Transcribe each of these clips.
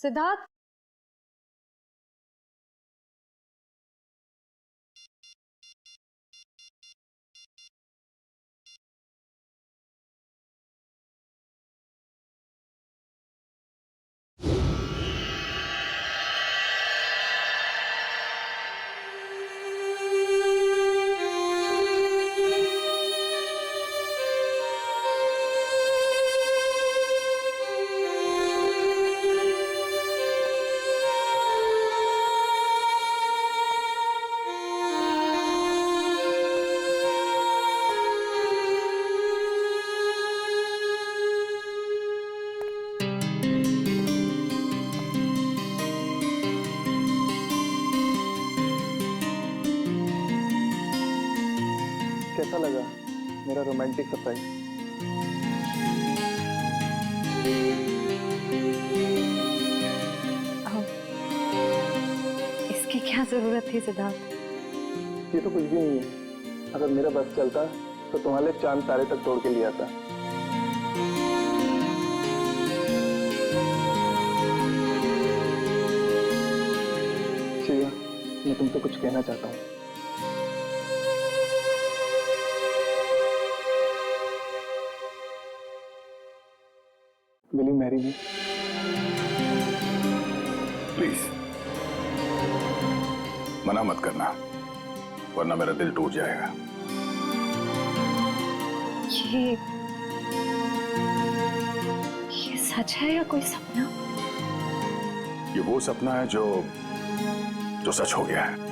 सिद्धार्थ, कैसा लगा मेरा रोमांटिक सरप्राइज? इसकी क्या जरूरत थी सिद्धार्थ? ये तो कुछ भी नहीं है। अगर मेरा बस चलता तो तुम्हारे चांद तारे तक तोड़ के ले आता। शिवा, मैं तुमसे कुछ कहना चाहता हूँ। Will you marry me? Please मना मत करना, वरना मेरा दिल टूट जाएगा। ये सच है या कोई सपना? ये वो सपना है जो सच हो गया है।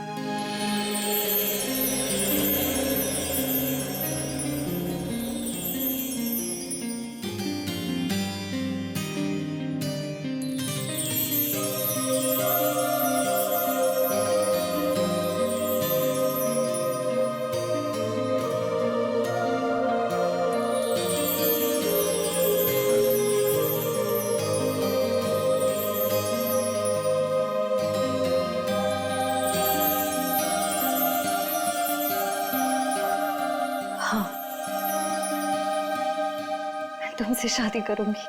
तुमसे शादी करूंगी।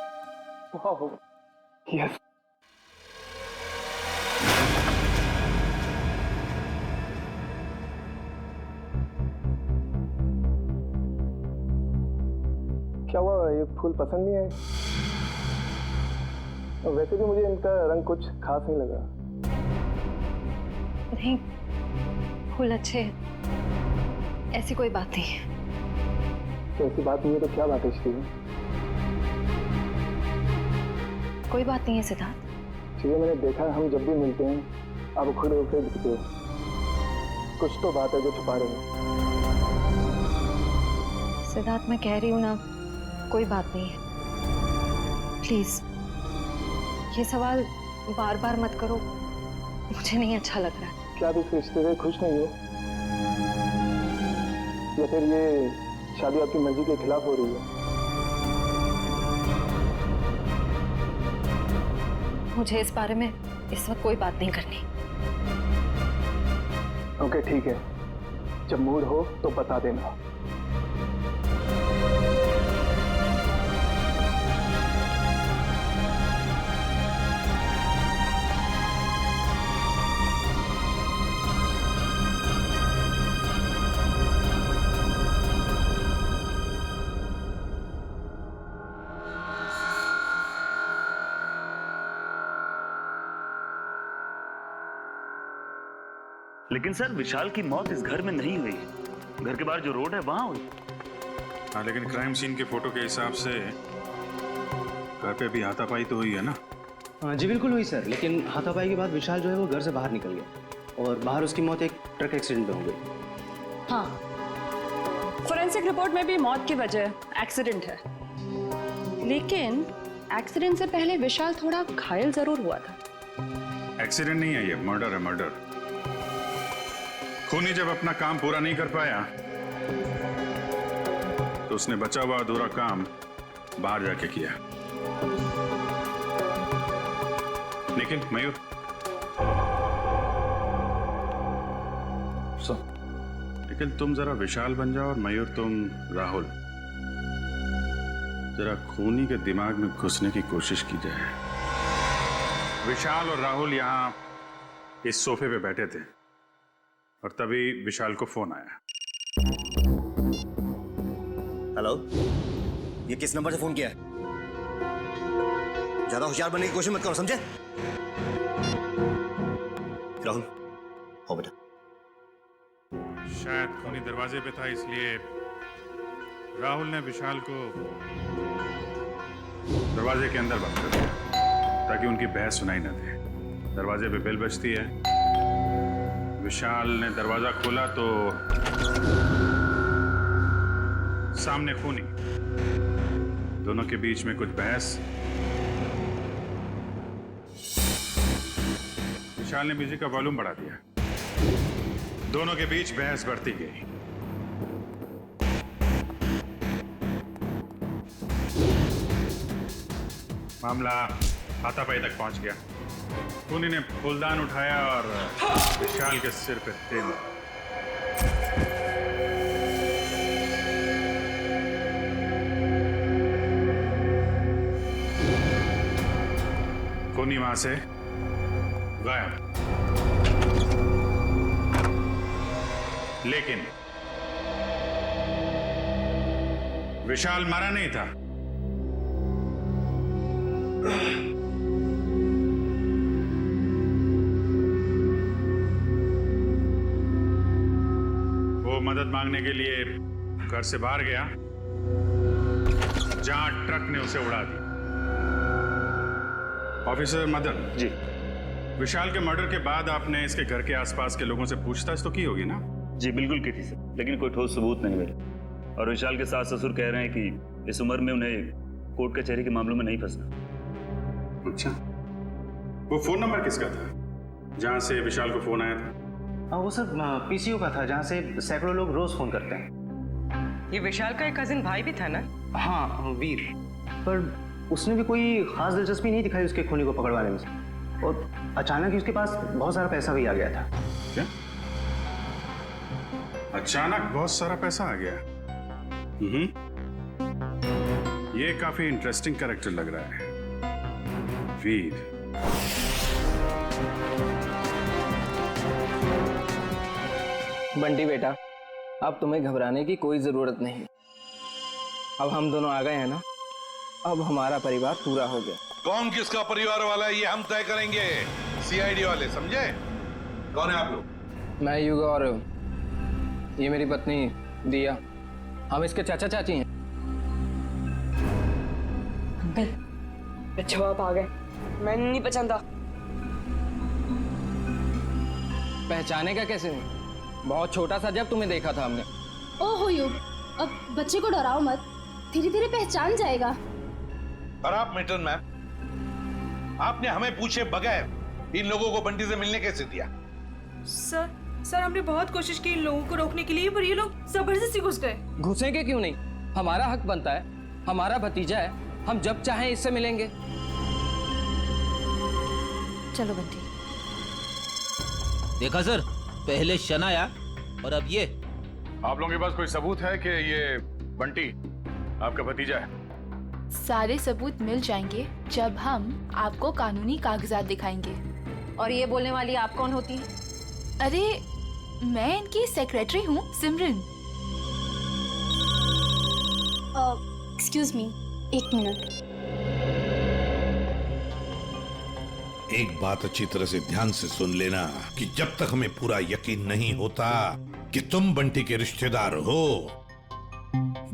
वाह, यस। क्या हुआ, ये फूल पसंद नहीं आए? वैसे भी मुझे इनका रंग कुछ खास नहीं लगा। नहीं, फूल अच्छे हैं, ऐसी कोई बात नहीं है। तो ऐसी बात नहीं है तो क्या बात है श्री? कोई बात नहीं है सिद्धार्थ। श्री, मैंने देखा हम जब भी मिलते हैं आप खुद उखड़े दिखते हो। कुछ तो बात है जो छुपा रहे हो। सिद्धार्थ, मैं कह रही हूँ ना, कोई बात नहीं है। प्लीज ये सवाल बार बार मत करो, मुझे नहीं अच्छा लग रहा है। क्या आप इस रिश्ते से खुश नहीं हो, या फिर ये शादी आपकी मर्जी के खिलाफ हो रही है? मुझे इस बारे में इस वक्त कोई बात नहीं करनी। ओके ठीक है, जब मूड हो तो बता देना। लेकिन सर, विशाल की मौत इस घर में नहीं हुई, घर के बाहर जो रोड है वहां हुई। हाँ, लेकिन क्राइम सीन के फोटो के हिसाब से घर पे भी हाथापाई तो हुई है ना? हाँ जी बिल्कुल हुई सर, लेकिन हाथापाई के बाद विशाल जो है वो घर से बाहर निकल गया और बाहर उसकी मौत एक ट्रक एक्सीडेंट में हो गई। हाँ, फोरेंसिक रिपोर्ट में भी मौत की वजह एक्सीडेंट है, लेकिन एक्सीडेंट से पहले विशाल थोड़ा घायल जरूर हुआ था। एक्सीडेंट नहीं है ये, मर्डर है, मर्डर। खूनी जब अपना काम पूरा नहीं कर पाया तो उसने बचा हुआ अधूरा काम बाहर जाके किया। लेकिन मयूर, लेकिन तुम जरा विशाल बन जाओ और मयूर तुम राहुल। जरा खूनी के दिमाग में घुसने की कोशिश की जाए। विशाल और राहुल यहाँ इस सोफे पे बैठे थे और तभी विशाल को फोन आया। हेलो, ये किस नंबर से फोन किया है? ज्यादा होशियार बनने की कोशिश मत करो, समझे? राहुल, हो बेटा। शायद खूनी दरवाजे पे था, इसलिए राहुल ने विशाल को दरवाजे के अंदर बंद कर दिया ताकि उनकी बहस सुनाई न दे। दरवाजे पे बेल बजती है। विशाल ने दरवाजा खोला तो सामने खूनी, दोनों के बीच में कुछ बहस। विशाल ने म्यूजिक का वॉल्यूम बढ़ा दिया। दोनों के बीच बहस बढ़ती गई। मामला हाथापाई तक पहुंच गया। खूनी ने फूलदान उठाया और विशाल के सिर पे दे दिया। खूनी वहां से गायब। लेकिन विशाल मारा नहीं था। वो मदद मांगने के लिए घर से बाहर गया जहां ट्रक ने उसे उड़ा दी। ऑफिसर मदन जी। विशाल के मर्डर के बाद आपने इसके घर के आसपास के लोगों से पूछताछ तो की होगी ना? जी बिल्कुल की थी सर, लेकिन कोई ठोस सबूत नहीं मिले। और विशाल के सास ससुर कह रहे हैं कि इस उम्र में उन्हें कोर्ट कचहरी के मामलों में नहीं फंसना। अच्छा, वो फोन नंबर किसका था जहां से विशाल को फोन आया था? हाँ, वो सर पीसीओ का था, जहाँ से सैकड़ों लोग रोज फोन करते हैं। ये विशाल का एक कजिन भाई भी था ना? हाँ, वीर। पर उसने भी कोई खास दिलचस्पी नहीं दिखाई उसके खूनी को पकड़वाने में। और अचानक ही उसके पास बहुत सारा पैसा भी आ गया था। क्या? अचानक बहुत सारा पैसा आ गया? ये काफी इंटरेस्टिंग कैरेक्टर लग रहा है, वीर। बंटी बेटा, अब तुम्हें घबराने की कोई जरूरत नहीं। अब हम दोनों आ गए हैं ना, अब हमारा परिवार पूरा हो गया। कौन किसका परिवार वाला है ये हम तय करेंगे, सीआईडी वाले, समझे? कौन है आप लोग? मैं युग और ये मेरी पत्नी दिया, हम इसके चाचा चाची हैं। अंकल, जवाब आ गए, मैं नहीं पहचानता। पहचाने का कैसे नहीं? बहुत छोटा सा जब तुम्हें देखा था हमने। ओहो युग, अब बच्चे को डराओ मत, धीरे धीरे पहचान जाएगा। और आप मिल्टन मैम, आपने हमें पूछे बगैर इन लोगों को बंटी से मिलने कैसे दिया? सर हमने बहुत कोशिश की इन लोगों को रोकने के लिए, पर ये लोग जबरदस्ती घुस गए। घुसेंगे क्यों नहीं? हमारा हक बनता है, हमारा भतीजा है, हम जब चाहें इससे मिलेंगे। चलो बंटी। देखा सर, पहले शन आया और अब ये। आप लोगों के पास कोई सबूत है कि ये बंटी आपका भतीजा है? सारे सबूत मिल जाएंगे जब हम आपको कानूनी कागजात दिखाएंगे। और ये बोलने वाली आप कौन होती है? अरे मैं इनकी सेक्रेटरी हूँ, सिमरन। एक्सक्यूज मी, एक मिनट। एक बात अच्छी तरह से ध्यान से सुन लेना कि जब तक हमें पूरा यकीन नहीं होता कि तुम बंटी के रिश्तेदार हो,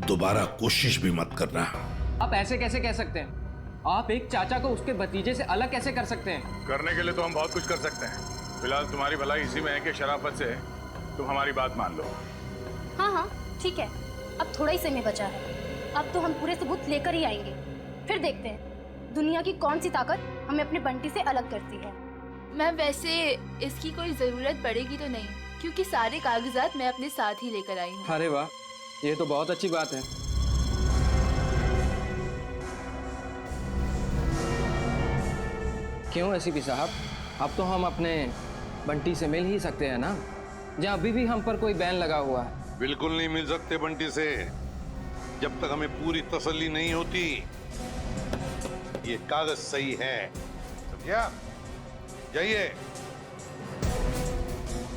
दोबारा कोशिश भी मत करना। आप ऐसे कैसे कह सकते हैं? आप एक चाचा को उसके भतीजे से अलग कैसे कर सकते हैं? करने के लिए तो हम बहुत कुछ कर सकते हैं। फिलहाल तुम्हारी भलाई इसी में है कि शराफत से तुम हमारी बात मान लो। हाँ, ठीक है, अब थोड़ा ही समय बचा है। अब तो हम पूरे सबूत लेकर ही आएंगे, फिर देखते हैं दुनिया की कौन सी ताकत हमें अपने बंटी से अलग करती है। मैं वैसे इसकी कोई जरूरत पड़ेगी तो नहीं, क्योंकि सारे कागजात मैं अपने साथ ही लेकर आई हूँ। अरे वाह, ये तो बहुत अच्छी बात है। क्यों एसीपी साहब, अब तो हम अपने बंटी से मिल ही सकते हैं ना, जहाँ अभी भी हम पर कोई बैन लगा हुआ है। बिल्कुल नहीं मिल सकते बंटी से, जब तक हमें पूरी तसल्ली नहीं होती ये कागज सही है, समझा? जाइए।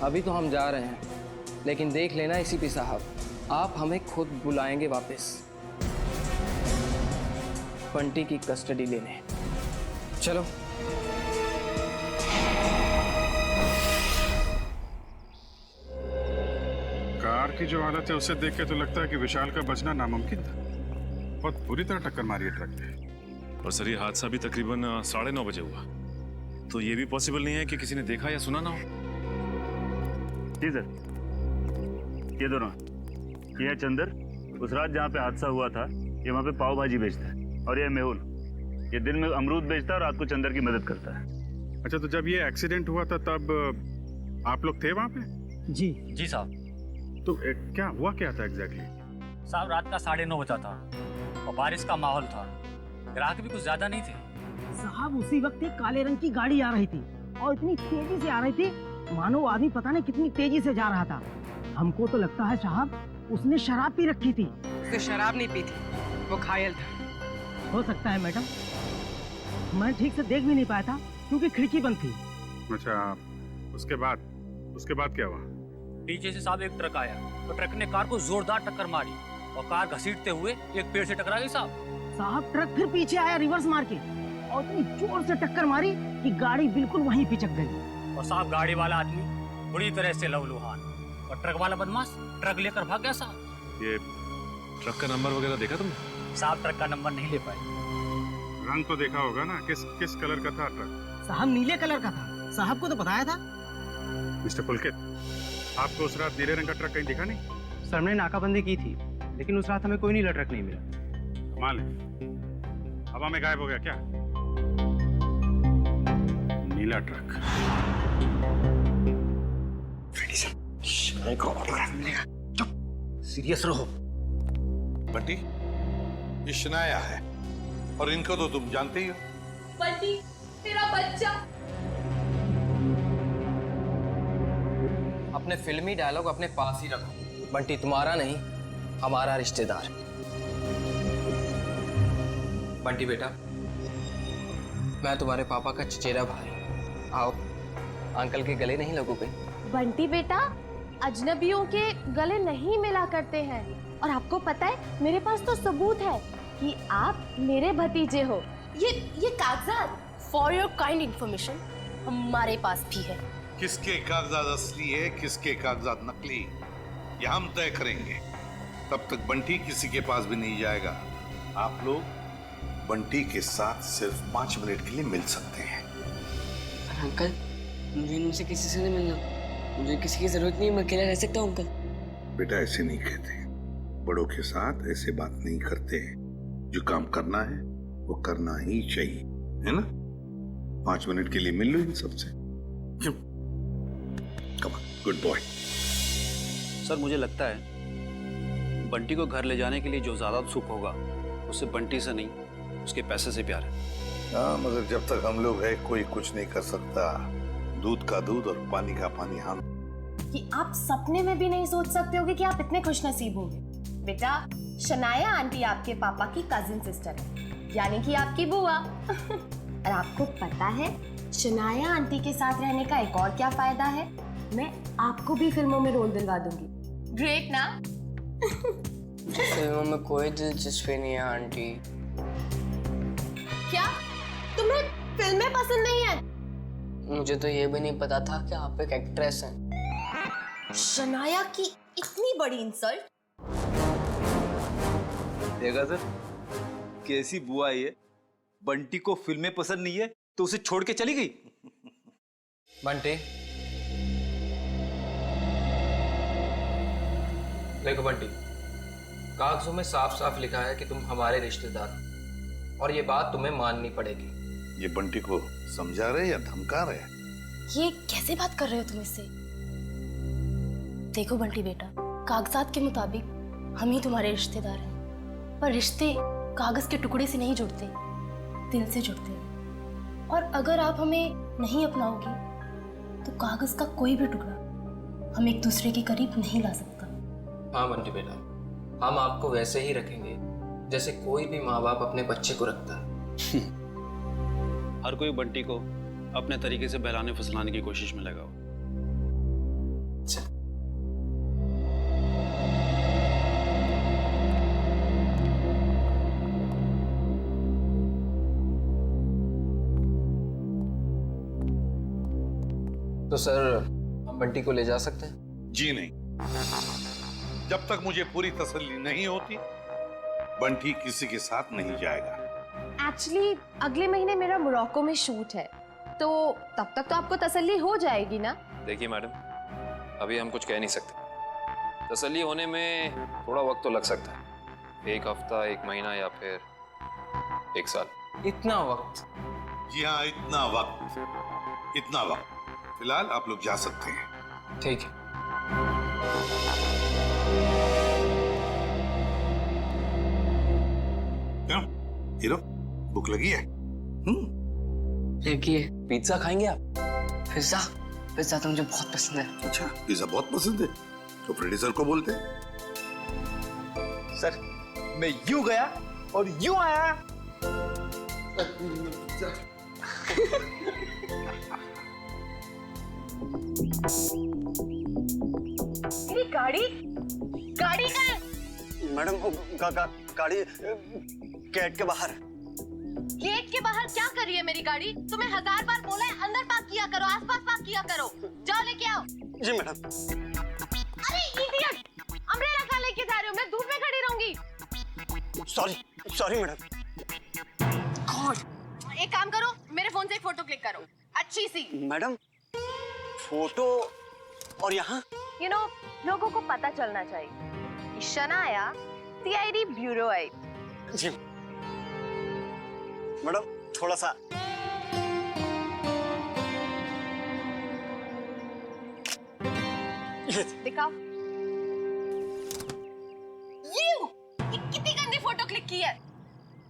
अभी तो हम जा रहे हैं, लेकिन देख लेना एसीपी साहब, आप हमें खुद बुलाएंगे वापस बंटी की कस्टडी लेने। चलो। कार की जो हालत है उसे देख के तो लगता है कि विशाल का बचना नामुमकिन था। बहुत बुरी तरह टक्कर मारी है ट्रक ने। और सर ये हादसा भी तकरीबन 9:30 बजे हुआ, तो ये भी पॉसिबल नहीं है कि किसी ने देखा या सुना ना हो। जी सर, ये दोनों, ये है चंदर, उस रात जहाँ पे हादसा हुआ था ये वहाँ पे पाव भाजी बेचता है, और ये मेहुल, ये दिन में अमरूद बेचता है और रात को चंदर की मदद करता है। अच्छा, तो जब ये एक्सीडेंट हुआ था तब आप लोग थे वहाँ पे? जी साहब। तो क्या हुआ, क्या था एग्जैक्टली? साहब रात का 9:30 बजा था और बारिश का माहौल था, ग्राहक भी कुछ ज्यादा नहीं थे। साहब उसी वक्त एक काले रंग की गाड़ी आ रही थी और इतनी तेजी से आ रही थी मानो आदमी पता नहीं कितनी तेजी से जा रहा था। हमको तो लगता है साहब उसने शराब पी रखी थी। उसने शराब नहीं पी थी, वो घायल था। हो सकता है मैडम, मैं ठीक से देख भी नहीं पाया था क्योंकि खिड़की बंद थी। अच्छा, उसके बाद क्या हुआ? पीछे से साहब एक ट्रक आया तो ट्रक ने कार को जोरदार टक्कर मारी और कार घसीटते हुए एक पेड़ से टकरा गई साहब ट्रक फिर पीछे आया रिवर्स मार के और इतनी जोर से टक्कर मारी कि गाड़ी बिल्कुल वहीं पिचक गई। और साहब गाड़ी वाला आदमी बुरी तरह से लहूलुहान और ट्रक वाला बदमाश ट्रक लेकर भाग गया साहब। ये ट्रक का नंबर वगैरह देखा तुमने? साहब ट्रक का नंबर नहीं ले पाए। रंग तो देखा होगा ना, किस कलर का था ट्रक? साहब नीले कलर का था, साहब को तो बताया था। मिस्टर पुलकित, आपको उस रात नीले रंग का ट्रक कहीं दिखा नहीं? सर हमने नाकाबंदी की थी लेकिन उस रात हमें कोई नीला ट्रक नहीं मिला। कमाल है, हवा में गायब हो गया क्या नीला ट्रक? सीरियस रहो। बंटी, ये शनाया है और इनको तो तुम जानते ही हो। बंटी, तेरा बच्चा। अपने फिल्मी डायलॉग अपने पास ही रखो। बंटी तुम्हारा नहीं, हमारा रिश्तेदार। बंटी बेटा, मैं तुम्हारे पापा का चचेरा भाई। आओ, अंकल के गले नहीं लगोगे? बंटी बेटा, अजनबियों के गले नहीं मिला करते हैं और आपको पता है मेरे पास तो सबूत है कि आप मेरे भतीजे हो। ये कागजात फॉर योर काइंड इंफॉर्मेशन हमारे पास भी है। किसके कागजात असली है, किसके कागजात नकली, ये हम तय करेंगे। तब तक बंटी किसी के पास भी नहीं जाएगा। आप लोग बंटी के साथ सिर्फ 5 मिनट के लिए मिल सकते हैं। अंकल, मुझे इनसे किसी से नहीं मिलना, मुझे किसी की जरूरत नहीं, मैं अकेला रह सकता हूँ अंकल। बेटा ऐसे नहीं कहते, बड़ों के साथ ऐसे बात नहीं करते। जो काम करना है वो करना ही चाहिए, है ना? 5 मिनट के लिए मिल लो इन सबसे। Come on, good boy. Sir मुझे लगता है बंटी को घर ले जाने के लिए जो ज्यादा उत्सुक होगा उसे बंटी से नहीं उसके पैसे से प्यार है। हाँ, मगर जब तक हम लोग हैं कोई कुछ नहीं कर सकता। दूध का दूध और पानी का पानी हम। कि आप सपने में भी नहीं सोच सकते होगे कि आप इतने खुशनसीब होंगे। बेटा, शनाया आंटी आपके पापा की कजिन सिस्टर है, यानी कि आपकी बुआ। और आपको पता है शनाया आंटी के साथ रहने का एक और क्या फायदा है? मैं आपको भी फिल्मों में रोल दिलवा दूंगी। ग्रेट ना? फिल्मों में कोई दिलचस्पी नहीं है आंटी। क्या तुम्हें फिल्में पसंद नहीं है? मुझे तो ये भी नहीं पता था कि आप एक एक्ट्रेस हैं। शनाया की इतनी बड़ी इंसल्ट। देखा सर, कैसी बुआ है ये? बंटी को फिल्में पसंद नहीं है तो उसे छोड़ के चली गई। बंटी, देखो बंटी, कागजों में साफ साफ लिखा है कि तुम हमारे रिश्तेदार हो और ये बात तुम्हें माननी पड़ेगी। ये बंटी को समझा रहे या धमका रहे? ये कैसे बात कर रहे हो तुम इससे? देखो बंटी बेटा, कागजात के मुताबिक हम ही तुम्हारे रिश्तेदार हैं, पर रिश्ते कागज के टुकड़े से नहीं जुड़ते, दिल से जुड़ते हैं। और अगर आप हमें नहीं अपनाओगे तो कागज का कोई भी टुकड़ा हम एक दूसरे के करीब नहीं ला सकता। हाँ बंटी बेटा, हम आपको वैसे ही रखेंगे जैसे कोई भी माँ बाप अपने बच्चे को रखता है। हर कोई बंटी को अपने तरीके से बहलाने फुसलाने की कोशिश में लगा हो। तो सर हम बंटी को ले जा सकते हैं? जी नहीं, जब तक मुझे पूरी तसल्ली नहीं होती बंटी किसी के साथ नहीं जाएगा। एक्चुअली अगले महीने मेरा मोरक्को में शूट है, तो तब तक तो आपको तसल्ली हो जाएगी ना? देखिए मैडम, अभी हम कुछ कह नहीं सकते। तसल्ली होने में थोड़ा वक्त तो लग सकता है, 1 हफ्ता, 1 महीना या फिर 1 साल। इतना वक्त? जी हाँ, इतना वक्त। फिलहाल आप लोग जा सकते हैं। ठीक है। क्यों हीरो, भूख लगी है? लगी है। पिज्जा खाएंगे आप? पिज्जा? पिज्जा तो मुझे बहुत पसंद है। अच्छा, पिज्जा बहुत पसंद है तो प्रोड्यूसर को बोलते। सर, मैं यूं गया और यूं आया। मेरी गाड़ी कहाँ है? मैडम, गाड़ी गेट के बाहर। गेट के बाहर क्या कर रही है मेरी गाड़ी? तुम्हें 1000 बार बोला है अंदर पार्क किया करो, आसपास पार्क किया करो। जाओ लेके आओ। जी मैडम। अरे इडियट, अम्ब्रेला कहाँ लेके जा रहे हो? मैं धूप में खड़ी रहूंगी। Sorry madam. एक काम करो, मेरे फोन से एक फोटो क्लिक करो, अच्छी सी। मैडम, फोटो और यहाँ? यू नो, लोगों को पता चलना चाहिए कि शनाया सीआईडी ब्यूरो आई। जी मैडम, थोड़ा सा। दिखाओ। ये कितनी गंदी फोटो क्लिक की है।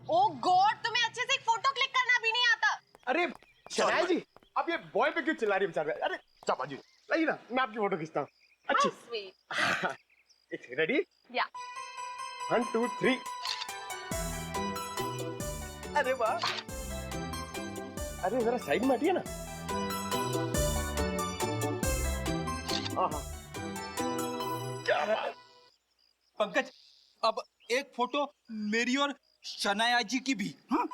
ओ गॉड, तुम्हें अच्छे से एक फोटो क्लिक करना भी नहीं आता। अरे शनाया जी, आप ये बॉय पे क्यों चिल्ला रही है? अरे चापा जी, लाइए ना, मैं आपकी फोटो खींचता हूँ। अच्छी। रेडी? या। 1 2 3। अरे वाह। अरे जरा साइड में हटिए ना। हाँ। क्या बात। पंकज, अब एक फोटो मेरी और शनाया जी की भी। हाँ?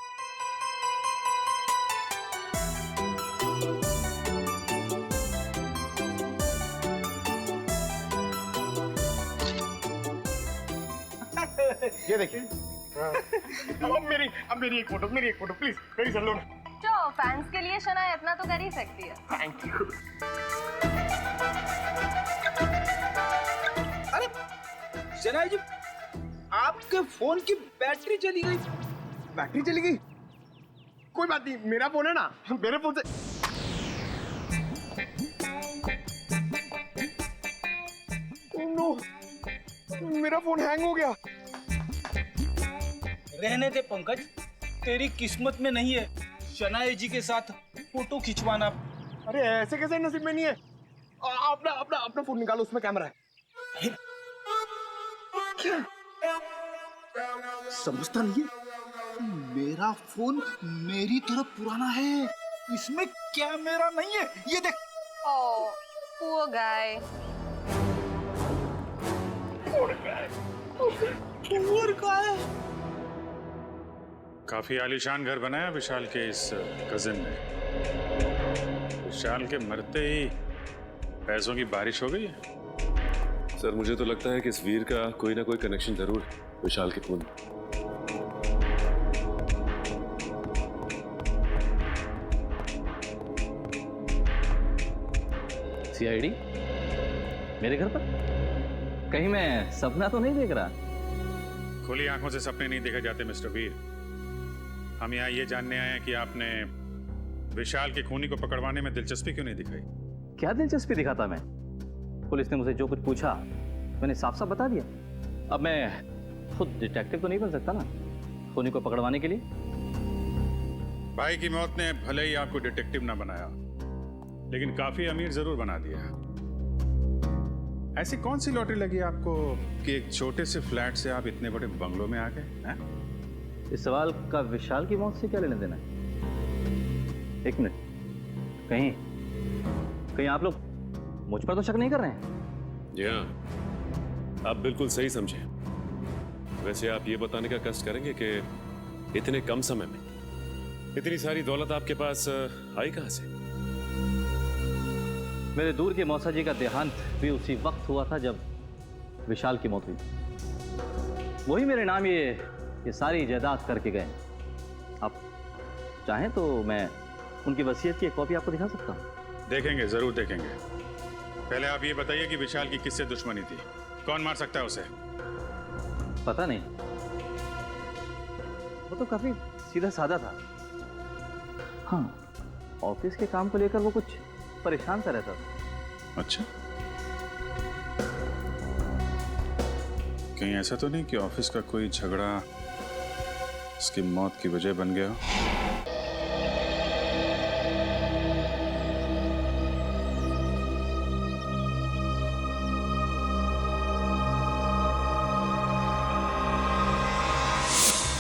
ये देखिए। अब मेरी एक फोटो प्लीज, मेरी चल लो ना। तो फैंस के लिए शनाया इतना तो कर ही सकती है। Thank you. अरे शनाया जी, आपके फोन की बैटरी चली गई। बैटरी चली गई? कोई बात नहीं, मेरा फोन है ना, मेरे फोन से। नो, मेरा फोन हैंग हो गया। रहने दे पंकज, तेरी किस्मत में नहीं है शनाया जी के साथ फोटो खिंचवाना। अरे ऐसे कैसे नसीब में नहीं है? अपना फोन निकालो, उसमें कैमरा है। समझता नहीं है, मेरा फोन मेरी तरफ पुराना है, इसमें कैमरा नहीं है। ये देख। ओह, poor guy। काफी आलीशान घर बनाया विशाल के इस कजिन ने। विशाल के मरते ही पैसों की बारिश हो गई है। सर, मुझे तो लगता है कि इस वीर का कोई ना कोई कनेक्शन जरूर है विशाल के खून। सीआईडी मेरे घर पर? कहीं मैं सपना तो नहीं देख रहा? खुली आंखों से सपने नहीं देखे जाते मिस्टर वीर। हम यहाँ ये जानने आए हैं कि आपने विशाल के खूनी को पकड़वाने में दिलचस्पी क्यों नहीं दिखाई? क्या दिलचस्पी दिखाता मैं? पुलिस ने मुझे जो कुछ पूछा मैंने साफ साफ बता दिया। अब मैं खुद डिटेक्टिव तो नहीं बन सकता ना खूनी को पकड़वाने के लिए। भाई की मौत ने भले ही आपको डिटेक्टिव ना बनाया, लेकिन काफी अमीर जरूर बना दिया। ऐसी कौन सी लॉटरी लगी आपको कि एक छोटे से फ्लैट से आप इतने बड़े बंगलों में आ गए? इस सवाल का विशाल की मौत से क्या लेना देना है? एक मिनट, कहीं कहीं आप लोग मुझ पर तो शक नहीं कर रहे हैं? जी हाँ, आप बिल्कुल सही समझे। वैसे आप ये बताने का कष्ट करेंगे कि इतने कम समय में इतनी सारी दौलत आपके पास आई कहां से? मेरे दूर के मौसा जी का देहांत भी उसी वक्त हुआ था जब विशाल की मौत हुई। वही मेरे नाम ये सारी जायदाद करके गए। आप चाहें तो मैं उनकी वसीयत की एक कॉपी आपको दिखा सकता हूँ। देखेंगे, जरूर देखेंगे। पहले आप ये बताइए कि विशाल की किससे दुश्मनी थी? कौन मार सकता है उसे? पता नहीं, वो तो काफी सीधा साधा था। हाँ, ऑफिस के काम को लेकर वो कुछ परेशान सा रहता था। अच्छा, कहीं ऐसा तो नहीं कि ऑफिस का कोई झगड़ा उसकी मौत की वजह बन गया हो?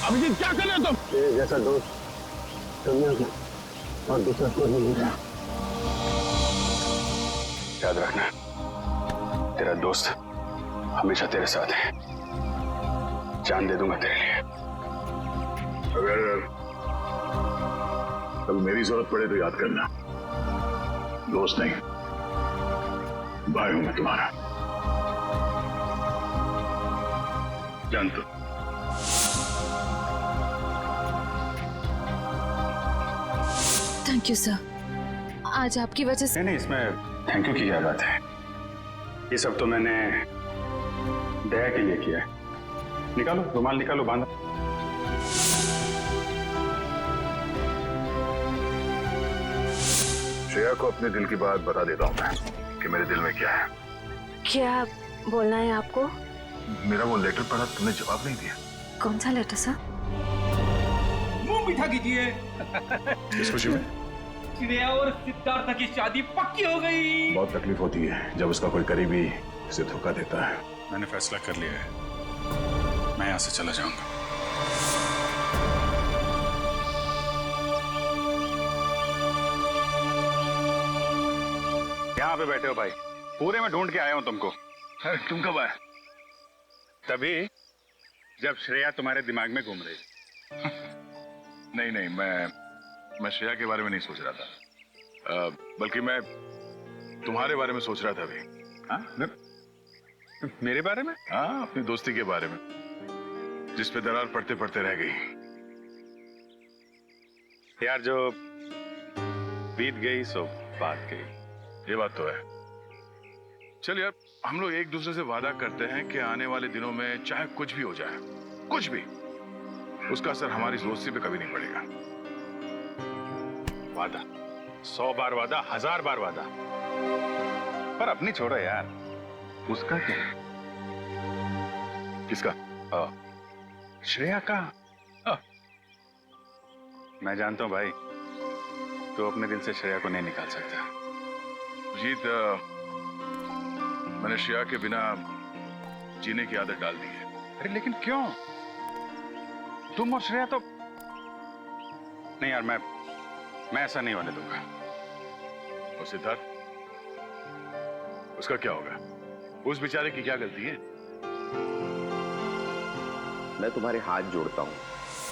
अभिजीत क्या कर रहे हो तुम? तेरे जैसा दोस्त दुनिया में और दूसरा कोई नहीं मिला। याद रखना, तेरा दोस्त हमेशा तेरे साथ है। जान दे दूंगा तेरे लिए। अगर कभी मेरी जरूरत पड़े तो याद करना, दोस्त नहीं भाई हूं मैं तुम्हारा। जान तो। थैंक यू सर, आज आपकी वजह से। नहीं, इसमें थैंक यू की क्या बात है? ये सब तो मैंने दया के लिए किया है। निकालो रुमाल, निकालो, बांधो। श्रेया को अपने दिल की बात बता देता हूँ मैं कि मेरे दिल में क्या है। क्या बोलना है आपको? मेरा वो लेटर पढ़ा, तुमने जवाब नहीं दिया। कौन सा लेटर सर? मुंह मीठा कीजिए। किस खुशी में? श्रेया और सिद्धार्थ की शादी पक्की हो गई। बहुत तकलीफ होती है जब उसका कोई करीबी उसे धोखा देता है। मैंने फैसला कर लिया है, मैं यहाँ से चला जाऊंगा। यहाँ पे बैठे हो भाई, पूरे में ढूंढ के आया हूँ तुमको। अरे तुम कब आए? तभी जब श्रेया तुम्हारे दिमाग में घूम रही। नहीं नहीं, मैं श्रेया के बारे में नहीं सोच रहा था, बल्कि मैं तुम्हारे बारे में सोच रहा था अभी। हाँ? मेरे बारे में? हाँ, अपनी दोस्ती के बारे में, जिस पे दरार पड़ते पड़ते रह गई। यार, जो बीत गई सो बात गई। ये बात तो है। चल यार, हम लोग एक दूसरे से वादा करते हैं कि आने वाले दिनों में चाहे कुछ भी हो जाए, कुछ भी, उसका असर हमारी दोस्ती पे कभी नहीं पड़ेगा। वादा, 100 बार वादा, 1000 बार वादा, पर अपनी छोड़ो यार। उसका क्या? किसका? श्रेया का। मैं जानता हूं भाई, तो अपने दिल से श्रेया को नहीं निकाल सकता। जीत, मैंने श्रेया के बिना जीने की आदत डाल दी है। अरे लेकिन क्यों? तुम और श्रेया तो नहीं यार, मैं ऐसा नहीं होने दूंगा। और सिद्धार्थ, उसका क्या होगा? उस बेचारे की क्या गलती है? मैं तुम्हारे हाथ जोड़ता हूँ,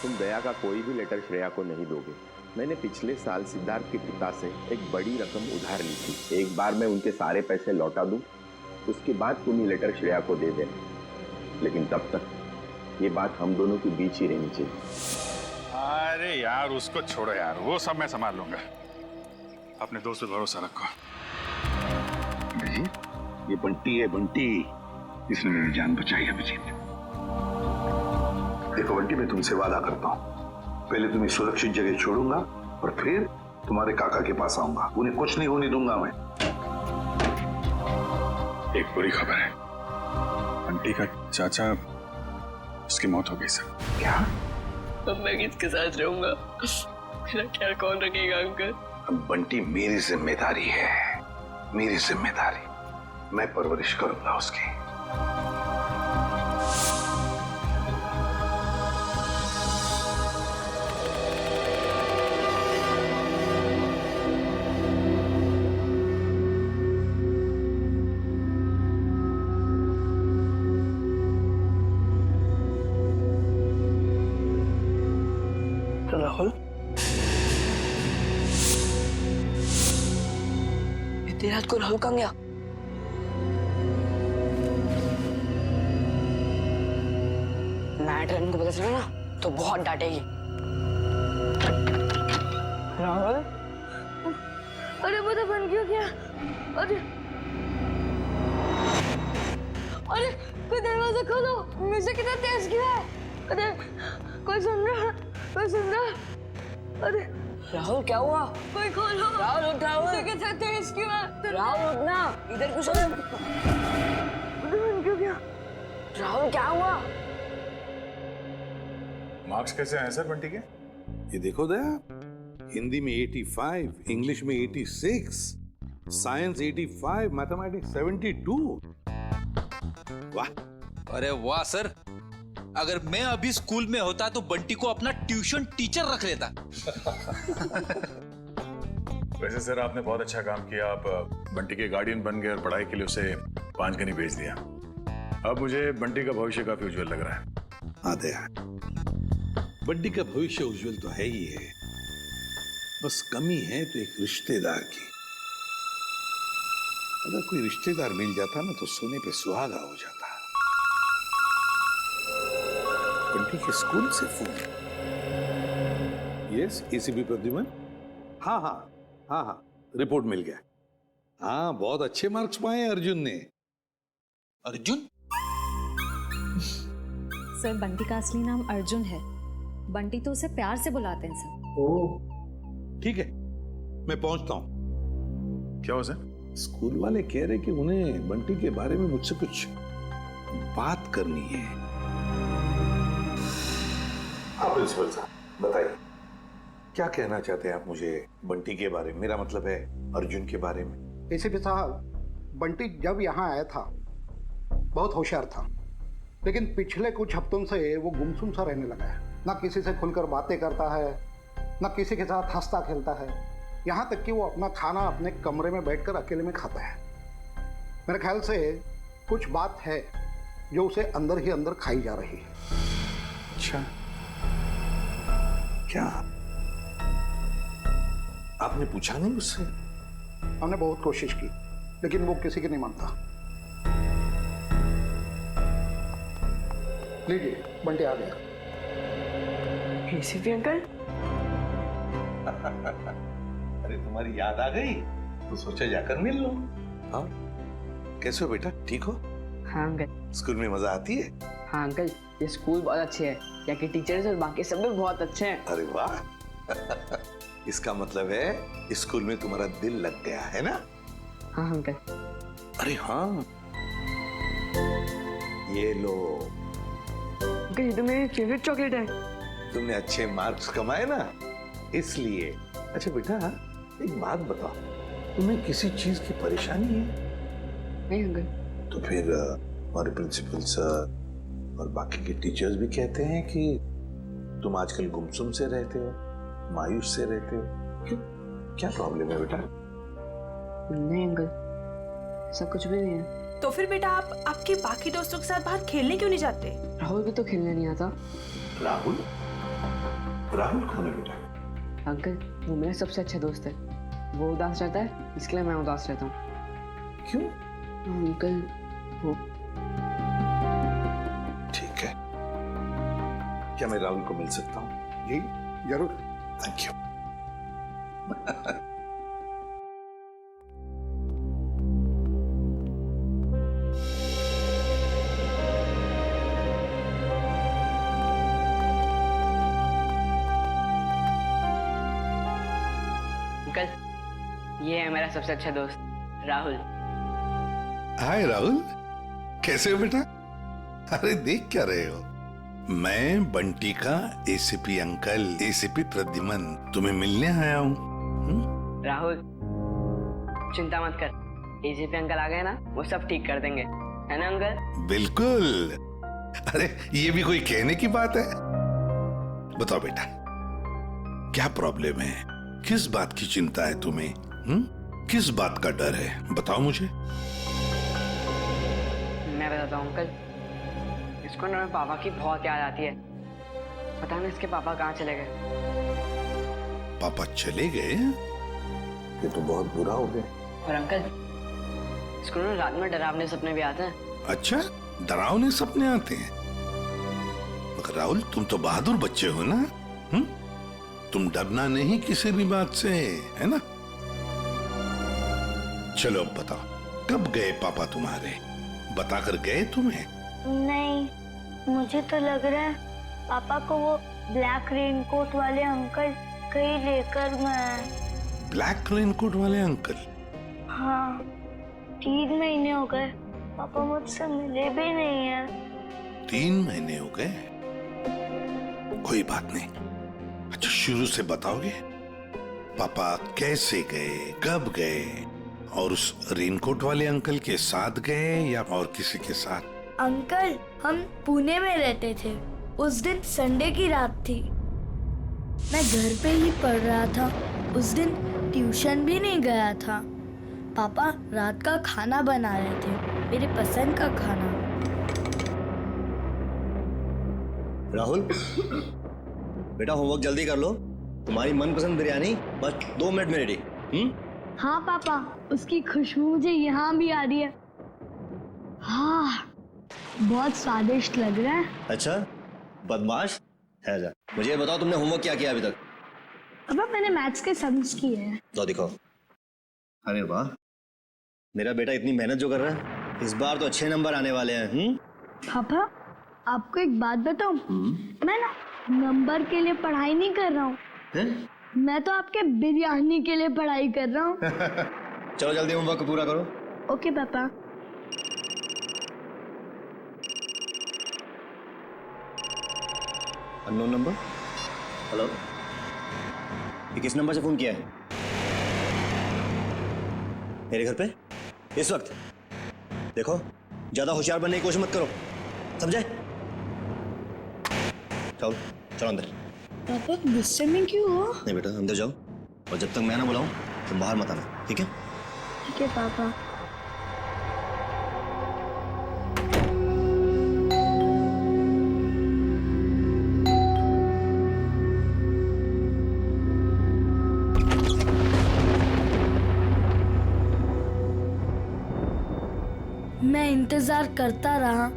तुम दया का कोई भी लेटर श्रेया को नहीं दोगे। मैंने पिछले साल सिद्धार्थ के पिता से एक बड़ी रकम उधार ली थी। एक बार मैं उनके सारे पैसे लौटा दूं, उसके बाद तुम ये लेटर श्रेया को दे देना। लेकिन तब तक ये बात हम दोनों के बीच ही रहनी चाहिए। अरे यार, उसको छोड़ो यार, वो सब मैं संभाल लूंगा। अपने दोस्त पे भरोसा रखो। ये बंटी है, बंटी, इसने मेरी जान बचाई है। अभिजीत, देखो बंटी, मैं तुमसे वादा करता हूँ, पहले तुम्हें सुरक्षित जगह छोड़ूंगा और फिर तुम्हारे काका के पास आऊंगा। उन्हें कुछ नहीं होने दूंगा मैं। एक बुरी खबर है, बंटी का चाचा, उसकी मौत हो गई सर। क्या? अब मैं किसके साथ रहूंगा? मेरा ख्याल कौन रखेगा अंकल? अब बंटी मेरी जिम्मेदारी है, मेरी जिम्मेदारी। मैं परवरिश करूंगा उसकी। राहुल, इतनी रात को राहुल कहाँ गया? नाइट रन को पता चला ना तो बहुत डांटेगी। राहुल, अरे पता बन क्यों गया? अरे अरे कोई दरवाजा खोलो, म्यूजिक कितना तेज किया है। अरे कोई सुन रहा? कोई सुन रहा? अरे राहुल क्या हुआ? कोई खोलो। राहुल उठ, राहुल म्यूजिक कितना तेज किया है। राहुल उठना, इधर क्यों सो? पता बन क्यों गया? राहुल क्या हुआ? मार्क्स कैसे आए सर बंटी के? ये देखो दया, हिंदी में 85, इंग्लिश में 86, साइंस 85, मैथमेटिक्स 72। वाह! अरे वाह सर, अगर मैं अभी स्कूल में होता तो बंटी को अपना ट्यूशन टीचर रख लेता। वैसे सर आपने बहुत अच्छा काम किया, आप बंटी के गार्डियन बन गए और पढ़ाई के लिए उसे पांचगनी भेज दिया। अब मुझे बंटी का भविष्य काफी उज्जवल लग रहा है। हाँ दया, बंटी का भविष्य उज्जवल तो है ही है, बस कमी है तो एक रिश्तेदार की। अगर कोई रिश्तेदार मिल जाता ना तो सोने पे सुहागा हो जाता। बंटी के स्कूल से फोन। Yes, ACP Pradyuman. हाँ हाँ हाँ हाँ, रिपोर्ट मिल गया। हाँ, बहुत अच्छे मार्क्स पाए अर्जुन ने। अर्जुन? सर बंटी का असली नाम अर्जुन है, बंटी तो उसे प्यार से बुलाते हैं सर। ओह ठीक है, मैं पहुंचता हूं। क्या हो सर? स्कूल वाले कह रहे कि उन्हें बंटी के बारे में मुझसे कुछ बात करनी है। हाँ प्रिंसिपल साहब, बताइए क्या कहना चाहते हैं आप मुझे बंटी के बारे में? मेरा मतलब है अर्जुन के बारे में। एसीपी साहब, बंटी जब यहाँ आया था बहुत होशियार था, लेकिन पिछले कुछ हफ्तों से वो गुमसुम सा रहने लगा है। ना किसी से खुलकर बातें करता है, ना किसी के साथ हंसता खेलता है, यहाँ तक कि वो अपना खाना अपने कमरे में बैठकर अकेले में खाता है। मेरे ख्याल से कुछ बात है जो उसे अंदर ही अंदर खाई जा रही है। अच्छा, क्या आपने पूछा नहीं उससे? हमने बहुत कोशिश की, लेकिन वो किसी की नहीं मानता। लीजिए, बंटी आ गया। ACP uncle. अरे तुम्हारी याद आ गई तो सोचा जाकर मिल लो। हाँ, कैसे हो बेटा, ठीक हो? हाँ अंकल। स्कूल में मजा आती है? हाँ अंकल, ये स्कूल बहुत अच्छे है, यहाँ के टीचर्स और बाकी सब भी बहुत अच्छे हैं। अरे वाह! इसका मतलब है स्कूल में तुम्हारा दिल लग गया है ना? हाँ अंकल। अरे हाँ, ये लो। अंकल ये तो मेरी फेवरेट चॉकलेट है। तुमने अच्छे मार्क्स कमाए ना, इसलिए। अच्छा बेटा, एक बात बताओ, तुम्हें किसी चीज की परेशानी है? नहीं अंकल। तो फिर हमारे प्रिंसिपल सर और बाकी के टीचर्स भी कहते हैं कि तुम आजकल गुमसुम से रहते हो, मायूस से रहते हो। क्यों, क्या प्रॉब्लम है बेटा? नहीं अंकल, ऐसा कुछ भी नहीं है। तो फिर बेटा आप आपके बाकी दोस्तों के साथ बाहर खेलने क्यों नहीं जाते? राहुल भी तो खेलने नहीं आता। राहुल? राहुल कौन है बेटा? अंकल वो मेरा सबसे अच्छा दोस्त है, वो उदास रहता है इसलिए मैं उदास रहता हूँ। क्यों? अंकल वो। ठीक है, क्या मैं राहुल को मिल सकता हूँ? जी जरूर। Thank you. अंकल ये है मेरा सबसे अच्छा दोस्त राहुल। हाय राहुल, कैसे हो बेटा? अरे देख क्या रहे हो? मैं बंटी का एसीपी अंकल, एसीपी प्रद्युमन तुम्हें मिलने आया हूँ। राहुल चिंता मत कर, एसीपी अंकल आ गए ना वो सब ठीक कर देंगे, है ना अंकल? बिल्कुल। अरे ये भी कोई कहने की बात है? बताओ बेटा, क्या प्रॉब्लम है? किस बात की चिंता है तुम्हें? किस बात का डर है? बताओ मुझे। मैं बताता हूँ अंकल, इसको ना मेरे पापा की बहुत याद आती है। पता नहीं इसके पापा कहाँ चले गए। पापा चले गए? ये तो बहुत बुरा हो गया। और अंकल, इसको ना रात में डरावने सपने भी आते हैं। अच्छा, डरावने सपने आते हैं? मगर राहुल, तुम तो बहादुर बच्चे हो ना? तुम डरना नहीं किसी भी बात से, है ना? चलो अब बताओ, कब गए पापा तुम्हारे? बताकर गए तुम्हें? नहीं, मुझे तो लग रहा है पापा को वो ब्लैक रेनकोट वाले अंकल कहीं लेकर मैं। ब्लैक रेनकोट वाले अंकल? हाँ, 3 महीने हो गए पापा मुझसे मिले भी नहीं है। 3 महीने हो गए? कोई बात नहीं। अच्छा, शुरू से बताओगे? पापा कैसे गए, कब गए, और उस रेनकोट वाले अंकल के साथ गए या और किसी के साथ? अंकल, हम पुणे में रहते थे। उस दिन संडे की रात थी। मैं घर पे ही पढ़ रहा था। उस दिन ट्यूशन भी नहीं गया था। पापा रात का खाना बना रहे थे, मेरे पसंद का खाना। राहुल, बेटा होमवर्क जल्दी कर लो। तुम्हारी मनपसंद बिरयानी बस 2 मिनट में रेडी। हाँ पापा, उसकी खुशबू मुझे यहाँ भी आ रही है। हाँ, बहुत स्वादिष्ट लग रहा है। अच्छा, बदमाश है जा। मुझे ये बताओ, तुमने होमवर्क क्या किया अभी तक? पापा, मैंने मैथ्स के सम्स किए हैं। तो दिखाओ। अरे वाह, मेरा बेटा इतनी मेहनत जो कर रहा है, इस बार तो अच्छे नंबर आने वाले हैं। पापा, आपको एक बात बताऊं? मैं ना नंबर के लिए पढ़ाई नहीं कर रहा हूँ। मैं तो आपके बिरयानी के लिए पढ़ाई कर रहा हूँ। चलो जल्दी होमवर्क पूरा करो। ओके पापा। Unknown number. हेलो, ये किस नंबर से फोन किया है? मेरे घर पे इस वक्त? देखो, ज्यादा होशियार बनने की कोशिश मत करो, समझे? चलो चलो अंदर। पापा गुस्से में क्यों हो? नहीं बेटा, अंदर जाओ, और जब तक मैं ना बुलाऊं तुम बाहर मत आना, ठीक है? ठीक है पापा। मैं इंतजार करता रहा,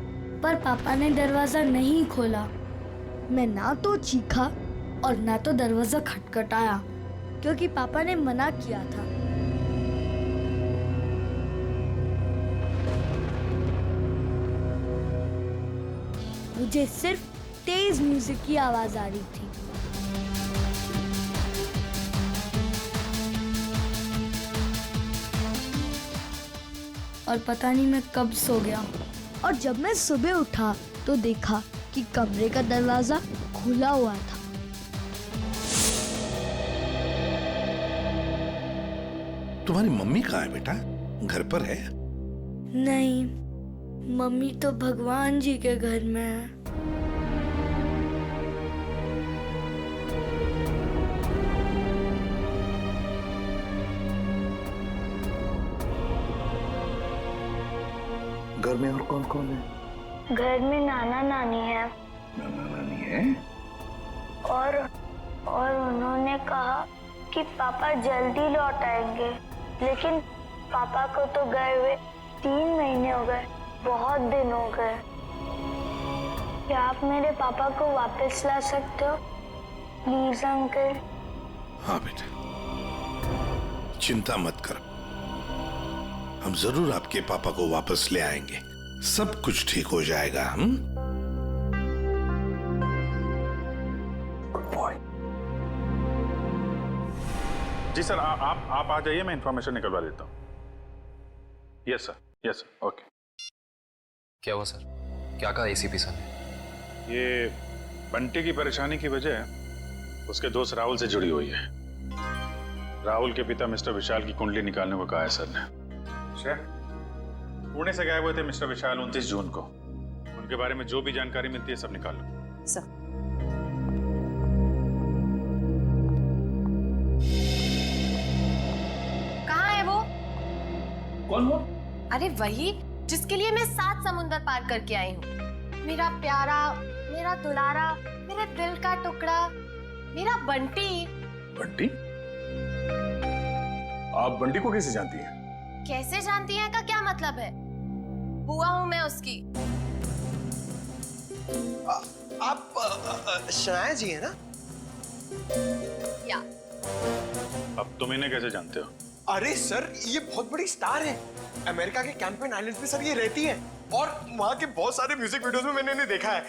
पर पापा ने दरवाजा नहीं खोला। मैं ना तो चीखा और ना तो दरवाजा खटखटाया, क्योंकि पापा ने मना किया था। मुझे सिर्फ तेज म्यूजिक की आवाज आ रही थी। और पता नहीं मैं कब सो गया, और जब मैं सुबह उठा तो देखा कि कमरे का दरवाजा खुला हुआ था। तुम्हारी मम्मी कहाँ है बेटा? घर पर है? नहीं, मम्मी तो भगवान जी के घर में है। घर में और कौन कौन है? घर में नाना नानी है। नाना नानी है? और उन्होंने कहा कि पापा जल्दी लौट आएंगे, लेकिन पापा को तो गए हुए 3 महीने हो गए, बहुत दिन हो गए। क्या आप मेरे पापा को वापस ला सकते हो प्लीज अंकल? हाँ बेटा, चिंता मत कर, हम जरूर आपके पापा को वापस ले आएंगे। सब कुछ ठीक हो जाएगा। जी सर, आप आ जाइए, मैं इंफॉर्मेशन निकलवा देता हूँ। Yes sir, okay. क्या हुआ सर? क्या कहा एसीपी सर ने? ये बंटी की परेशानी की वजह उसके दोस्त राहुल से जुड़ी हुई है। राहुल के पिता मिस्टर विशाल की कुंडली निकालने को कहा है सर ने। पुणे से गए हुए थे मिस्टर विशाल 29 जून को। उनके बारे में जो भी जानकारी मिलती है सब निकाल लो। सर, कहाँ है वो? कौन वो? अरे वही जिसके लिए मैं 7 समुंदर पार करके आई हूँ। मेरा प्यारा, मेरा दुलारा, मेरा मेरे दिल का टुकड़ा, मेरा बंटी। बंटी? आप बंटी को कैसे जानती हैं? कैसे जानती हैं का क्या मतलब है? बुआ हूं मैं उसकी। आप शनाया जी है ना? या। अब तुम इन्हें कैसे जानते हो? अरे सर, ये बहुत बड़ी स्टार है। अमेरिका के कैंपेन आइलैंड पे सर ये रहती है और वहाँ के बहुत सारे म्यूजिक वीडियोस में मैंने इन्हें देखा है।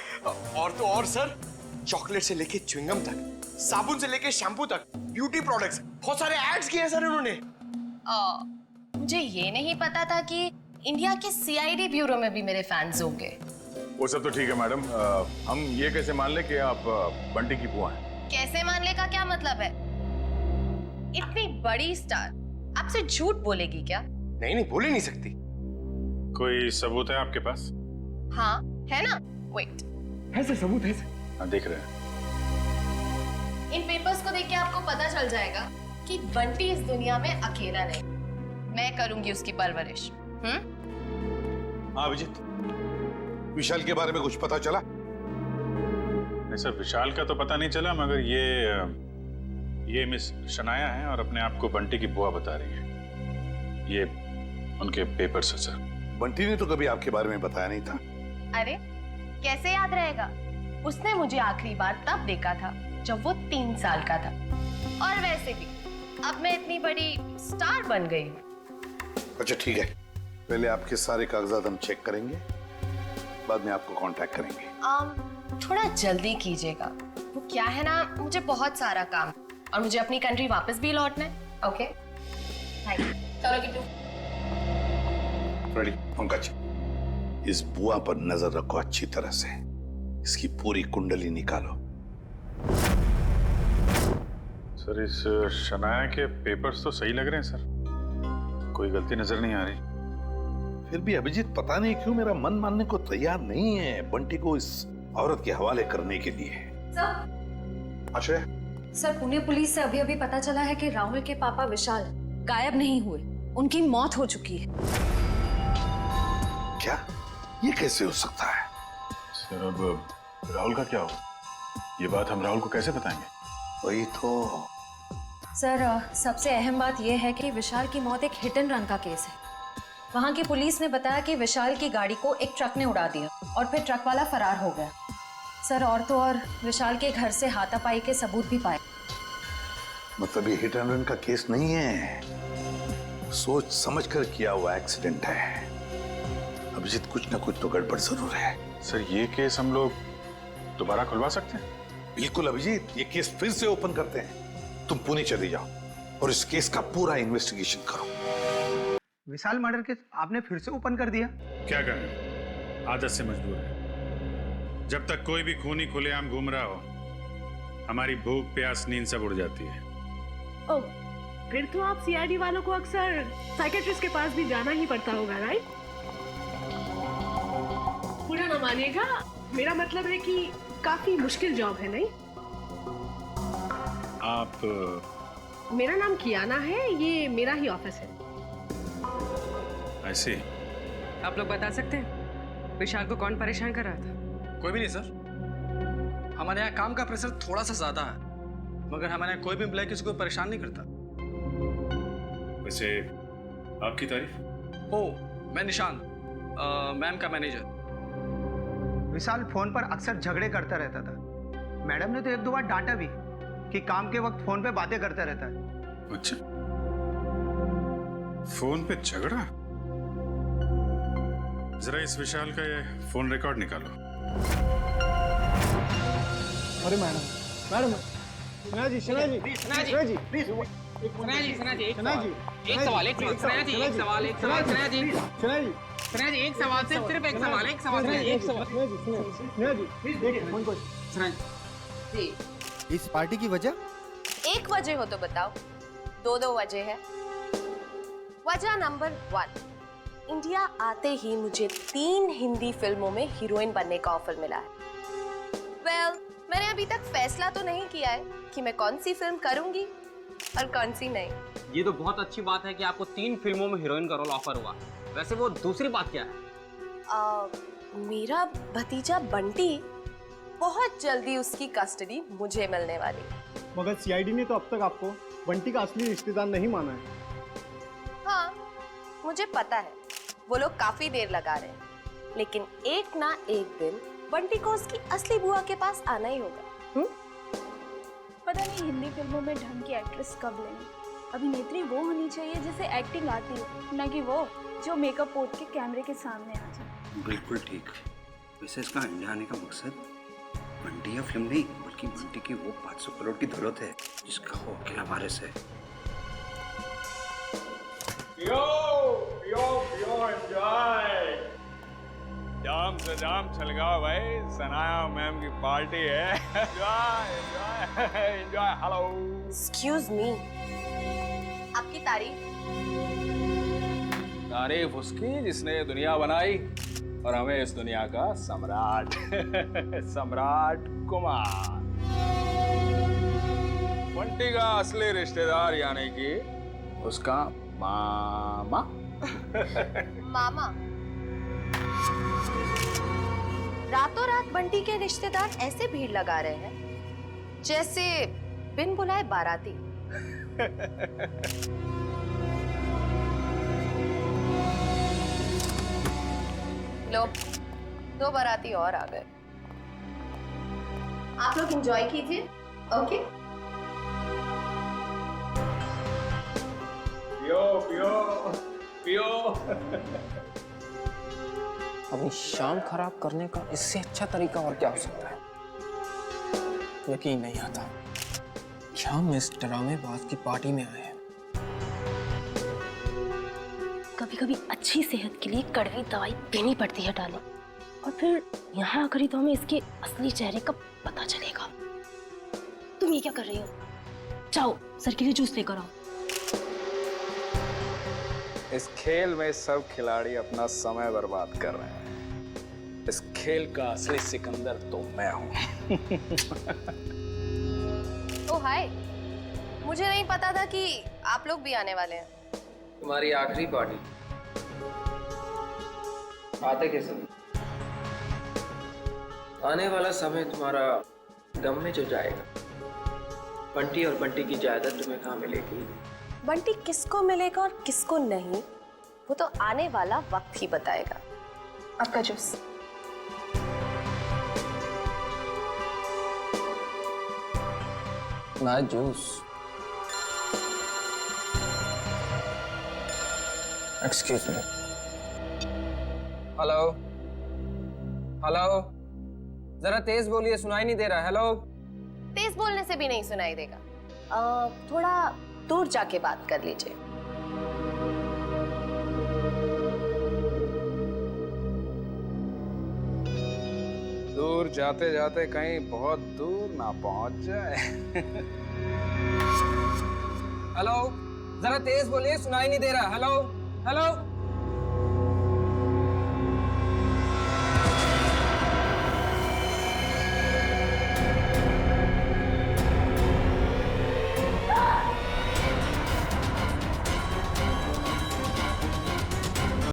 और तो और सर, चॉकलेट से लेके च्युइंगम तक, साबुन से लेके शैम्पू तक, ब्यूटी प्रोडक्ट्स, बहुत सारे एड्स किए हैं सर इन्होंने। मुझे ये नहीं पता था कि इंडिया के सीआईडी ब्यूरो में भी मेरे फैंस होंगे। वो सब तो ठीक है मैडम, हम ये कैसे मान ले कि आप बंटी की बुआ हैं? कैसे मानने का क्या मतलब है? इतनी बड़ी स्टार आपसे झूठ बोलेगी क्या? नहीं, बोल ही नहीं सकती। कोई सबूत है आपके पास? हाँ है ना, वेट। है सर, सबूत है सर। हाँ, देख रहे हैं। इन पेपर्स को देख के आपको पता चल जाएगा कि बंटी इस दुनिया में अकेला नहीं, मैं करूंगी उसकी परवरिश। हाँ अभिजीत, विशाल के बारे में कुछ पता चला? नहीं सर, विशाल का तो पता नहीं चला, मगर ये मिस शनाया है और अपने आप को बंटी की बुआ बता रही है। ये उनके पेपर्स है सर। बंटी ने तो कभी आपके बारे में बताया नहीं था। अरे कैसे याद रहेगा? उसने मुझे आखिरी बार तब देखा था जब वो 3 साल का था। और वैसे भी अब मैं इतनी बड़ी स्टार बन गई हूँ। अच्छा ठीक है, पहले आपके सारे कागजात हम चेक करेंगे, बाद में आपको कांटेक्ट करेंगे। थोड़ा जल्दी कीजिएगा, वो क्या है ना, मुझे बहुत सारा काम और मुझे अपनी कंट्री वापस भी लौटना है। Okay thank you. चलो किट्टू। रेडी पंकज, इस बुआ पर नजर रखो अच्छी तरह से, इसकी पूरी कुंडली निकालो। सर इस शनाया के पेपर्स तो सही लग रहे हैं सर, कोई गलती नजर नहीं आ रही। फिर भी अभिजीत पता नहीं क्यों मेरा मन मानने को तैयार नहीं है बंटी को इस औरत के हवाले करने के लिए। सर, आश्रय, सर पुणे पुलिस से अभी अभी पता चला है कि राहुल के पापा विशाल गायब नहीं हुए, उनकी मौत हो चुकी है। क्या? ये कैसे हो सकता है? सर अब राहुल का क्या होगा? ये बात हम राहुल को कैसे बताएंगे? वही तो। सर सबसे अहम बात यह है कि विशाल की मौत एक हिट एंड रन का केस है। वहाँ की पुलिस ने बताया कि विशाल की गाड़ी को एक ट्रक ने उड़ा दिया और फिर ट्रक वाला फरार हो गया। सर और तो और विशाल के घर से हाथापाई के सबूत भी पाए। मतलब ये हिट एंड रन का केस नहीं है, सोच समझ कर किया हुआ एक्सीडेंट है। अभिजीत कुछ ना कुछ तो गड़बड़ जरूर है। सर ये केस हम लोग दोबारा खुलवा सकते हैं? बिल्कुल अभिजीत, ये केस फिर से ओपन करते हैं। तुम पुणे चली जाओ और इस केस का पूरा इन्वेस्टिगेशन करो। विशाल मर्डर केस आपने फिर से ओपन कर दिया? क्या करें, आदत से मजबूर है। जब तक कोई भी खूनी खुलेआम घूम रहा हो, हमारी भूख प्यास नींद सब उड़ जाती है। ओह, फिर तो आप सीआईडी वालों को अक्सर साइकियाट्रिस्ट के पास भी जाना ही पड़ता होगा, राइट? पूरा ना मानिएगा, मेरा मतलब है कि काफी मुश्किल जॉब है, नहीं? आप? मेरा नाम कियाना है, ये मेरा ही ऑफिस है। ऐसे आप लोग बता सकते हैं विशाल को कौन परेशान कर रहा था? कोई भी नहीं सर, हमारे यहाँ काम का प्रेशर थोड़ा सा ज्यादा है, मगर हमारे यहाँ कोई भी एम्प्लॉय किसी को परेशान नहीं करता। वैसे आपकी तारीफ? ओ, मैं निशांत, मैम का मैनेजर। विशाल फोन पर अक्सर झगड़े करता रहता था। मैडम ने तो 1-2 बार डांटा भी कि काम के वक्त फोन पे बातें करता रहता है। अच्छा, फोन पे झगड़ा? जरा इस विशाल का ये फोन रिकॉर्ड निकालो। अरे madam, Sana ji, Sana ji, please, Sana ji, Sana ji, please, Sana ji, Sana ji, एक सना जी, एक सवाल, एक सवाल, सना जी, एक सवाल, एक सवाल, सना जी, सना जी, सना जी, एक सवाल, सिर्फ एक सवाल, एक सवाल, एक सवाल, सना जी, प्लीज देखिए फोन को। सना जी, इस पार्टी की वजह? एक वजह हो तो बताओ। 2 वजह है। वजह नंबर 1, इंडिया आते ही मुझे 3 हिंदी फिल्मों में हीरोइन बनने का ऑफर मिला है। मैंने अभी तक फैसला तो नहीं किया है कि मैं कौन सी फिल्म करूंगी और कौन सी नहीं। ये तो बहुत अच्छी बात है कि आपको 3 फिल्मों में हीरोइन का रोल ऑफर हुआ। वैसे वो दूसरी बात क्या है? मेरा भतीजा बंटी बहुत जल्दी उसकी कस्टडी मुझे मिलने वाली है। मगर सीआईडी ने तो अब तक आपको बंटी का असली रिश्तेदार नहीं माना है। हाँ, मुझे पता है वो लोग काफी देर लगा रहे हैं, लेकिन एक ना एक दिन बंटी को उसकी असली बुआ के पास आना ही होगा। पता नहीं हिंदी फिल्मों में ढंग की एक्ट्रेस कब लेंगे। अभिनेत्री वो होनी चाहिए जिसे एक्टिंग आती हो, न कि वो जो मेकअप पोत के कैमरे के सामने आ जाए। बिल्कुल ठीक। वैसे इसका इंडिया आने का मकसद बंटी या फिल्म नहीं, बल्कि बंटी की वो 500 करोड़ की दौलत है जिसका हो अकेला वारिस है। जाम से जाम छलगाओ भाई, सनाया मैम की पार्टी है। एंजॉय। हेलो। एक्सक्यूज मी, आपकी तारीफ उसकी जिसने ये दुनिया बनाई और हमें इस दुनिया का सम्राट सम्राट कुमार। बंटी का असली रिश्तेदार यानी कि उसका मामा। मामा? रातों रात बंटी के रिश्तेदार ऐसे भीड़ लगा रहे हैं जैसे बिन बुलाए बाराती। लो, 2 बाराती और आ गए। आप लोग एंजॉय कीजिए। ओके। पियो पियो पियो। अपनी शाम खराब करने का इससे अच्छा तरीका और क्या हो सकता है? यकीन नहीं आता कि हम इस ड्रामेबाज की पार्टी में आए हैं। कभी कभी अच्छी सेहत के लिए कड़वी दवाई पीनी पड़ती है डाले, और फिर यहाँ आकर ही तो हमें इसके असली चेहरे का पता चलेगा। तुम ये क्या कर रही हो? जाओ सर के लिए जूस लेकर आओ। इस खेल में सब खिलाड़ी अपना समय बर्बाद कर रहे हैं। इस खेल का असली सिकंदर तो मैं हूं। ओ हाय, मुझे नहीं पता था कि आप लोग भी आने वाले हैं। तुम्हारी आखिरी पार्टी आते के समय, आने वाला समय तुम्हारा गम में जो जाएगा। बंटी और बंटी की जायदाद तुम्हें कहाँ मिलेगी? बंटी किसको मिलेगा और किसको नहीं, वो तो आने वाला वक्त ही बताएगा। आपका जूस। ना juice. Excuse me. Hello hello, जरा तेज बोलिए, सुनाई नहीं दे रहा। हेलो। तेज बोलने से भी नहीं सुनाई देगा। थोड़ा दूर जाके बात कर लीजिए। दूर जाते जाते कहीं बहुत दूर ना पहुंच जाए। हेलो, जरा तेज बोलिए, सुनाई नहीं दे रहा। Hello hello.